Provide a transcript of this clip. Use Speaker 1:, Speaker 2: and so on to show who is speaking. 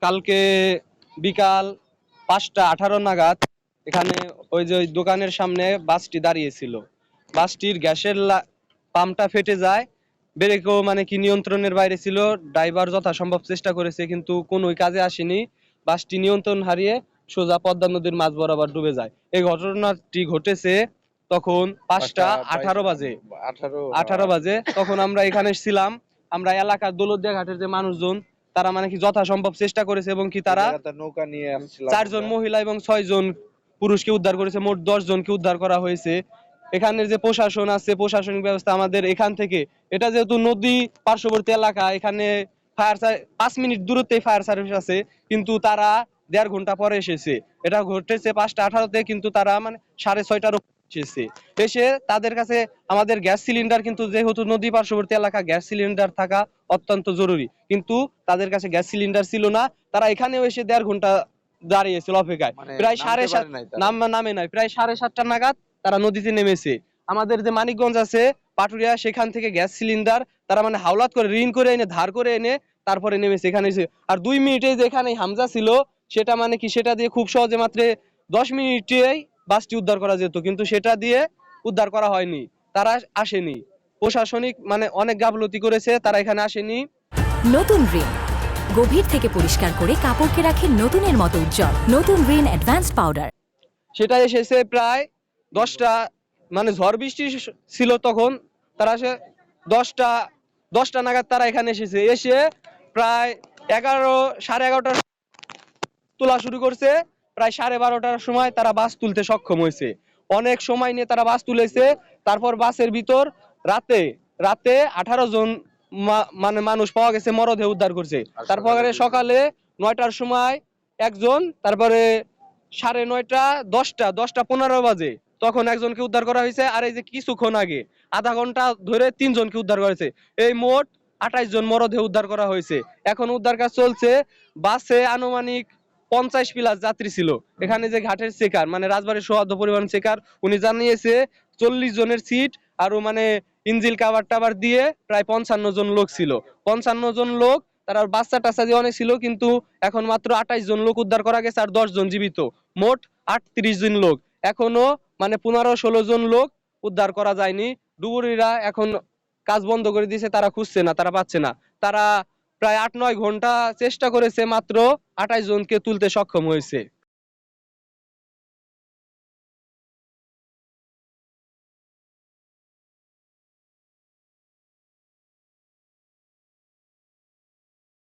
Speaker 1: কালকে বিকাল 5:18 নাগাদ এখানে ওই যে ওই দোকানের সামনে বাসটি দাঁড়িয়েছিল। বাসটির গ্যাসের পাম্পটা ফেটে যায়। ব্রেকও মানে কি নিয়ন্ত্রণের বাইরে ছিল। ড্রাইভার যথাসম্ভব চেষ্টা করেছে কিন্তু কোনোই কাজে আসেনি। বাসটি নিয়ন্ত্রণ হারিয়ে সোজা পদ্মা নদীর মাঝ বরাবর ডুবে যায়। এই ঘটনাটি ঘটেছে তখন 5:18 বাজে। 18 বাজে তখন আমরা এখানে ছিলাম। আমরা এলাকার দৌলতদিয়া ঘাটের যে মানুষজন তারা মানে কি যথাসম্ভব চেষ্টা করেছে এবং কি তারা
Speaker 2: নৌকা নিয়ে আসছিলাম
Speaker 1: 4 জন মহিলা এবং 6 জন পুরুষকে উদ্ধার করেছে। মোট 10 জনকে উদ্ধার করা হয়েছে। এখানের যে প্রশাসন আছে, প্রশাসনিক ব্যবস্থা আমাদের এখান থেকে, এটা যেহেতু নদী পার্শ্ববর্তী এলাকা, এখানে 5 মিনিট দূরত্বে ফায়ার সার্ভিস আছে, কিন্তু তারা 1.5 ঘন্টা পরে এসেছে। এটা ঘটেছে 5:18-তে, কিন্তু তারা মানে 6:30টার এসেছে। এসে তাদের কাছে আমাদের গ্যাস সিলিন্ডার, কিন্তু যেহেতু নদী পার্শ্ববর্তী এলাকা গ্যাস সিলিন্ডার থাকা অত্যন্ত জরুরি, কিন্তু তাদের কাছে গ্যাস সিলিন্ডার ছিল না। তারা এখানেও এসে 1.5 ঘন্টা দাঁড়িয়েছিল অপেক্ষায়। প্রায় 7:30 নামে নাই, প্রায় 7:30 নাগাদ তারা নদীতে নেমেছে। আমাদের যে মানিকগঞ্জ আছে পাটুরিয়া, সেখান থেকে গ্যাস সিলিন্ডার তারা মানে হাওলাত করে ঋণ করে এনে ধার করে এনে তারপরে নেমেছে এখানে এসে। আর 2 মিনিটে যেখানে হামজা ছিল সেটা মানে কি সেটা দিয়ে খুব সহজে মাত্র 10 মিনিটেই বাসটি উদ্ধার করা যেত, কিন্তু সেটা দিয়ে উদ্ধার করা হয়নি। তারা আসেনি। প্রশাসনিক মানে অনেক গাফলতি করেছে, তারা এখানে আসেনি।
Speaker 3: নতুন রিন গভীর থেকে পরিষ্কার করে কাপড়কে রাখে নতুনের মতো উজ্জ্বল। নতুন রিন অ্যাডভান্সড পাউডার।
Speaker 1: সেটা এসেছে প্রায় 10টা, মানে ঝড় বৃষ্টি ছিল তখন। তারা এসে 10টা নাগাদ তারা এখানে এসেছে। এসে প্রায় 11:30 তোলা শুরু করছে। প্রায় 12:30টার সময় তারা বাস তুলতে সক্ষম হয়েছে। অনেক সময় নিয়ে তারা বাস তুলেছে। তারপর বাসের ভিতর রাতে 18 জন মানে মানুষ পাওয়া গেছে, মরদেহ উদ্ধার করছে। তারপরে সকালে 9টার সময় একজন, তারপরে 9:30, 10:15 বাজে তখন একজনকে উদ্ধার করা হয়েছে। আর এই যে কিছুক্ষণ আগে আধা ঘন্টা ধরে 3 জনকে উদ্ধার করা হয়েছে। এই মোট 28 জন মরদেহ উদ্ধার করা হয়েছে। এখন উদ্ধার কাজ চলছে। বাসে আনুমানিক 50+ যাত্রী ছিল। এখানে যে ঘাটের চেকার, মানে রাজবাড়ির সৌহার্দ্য পরিবহন চেকার, উনি জানিয়েছে 40 জনের সিট আরো মানে ইঞ্জিল কাভার টাভার দিয়ে প্রায় 55 জন লোক ছিল। 55 জন লোক, তারা বাচ্চা টাচ্চা দিয়ে অনেক ছিল, কিন্তু এখন মাত্র 28 জন লোক উদ্ধার করা গেছে আর 10 জন জীবিত। মোট 38 জন লোক। এখনো মানে 15-16 জন লোক উদ্ধার করা যায়নি। ডুবুরিরা এখন কাজ বন্ধ করে দিয়েছে, তারা খুঁজছে না, তারা পাচ্ছে না। তারা প্রায় 8-9 ঘন্টা চেষ্টা করেছে, মাত্র 28 জনকে তুলতে সক্ষম হয়েছে।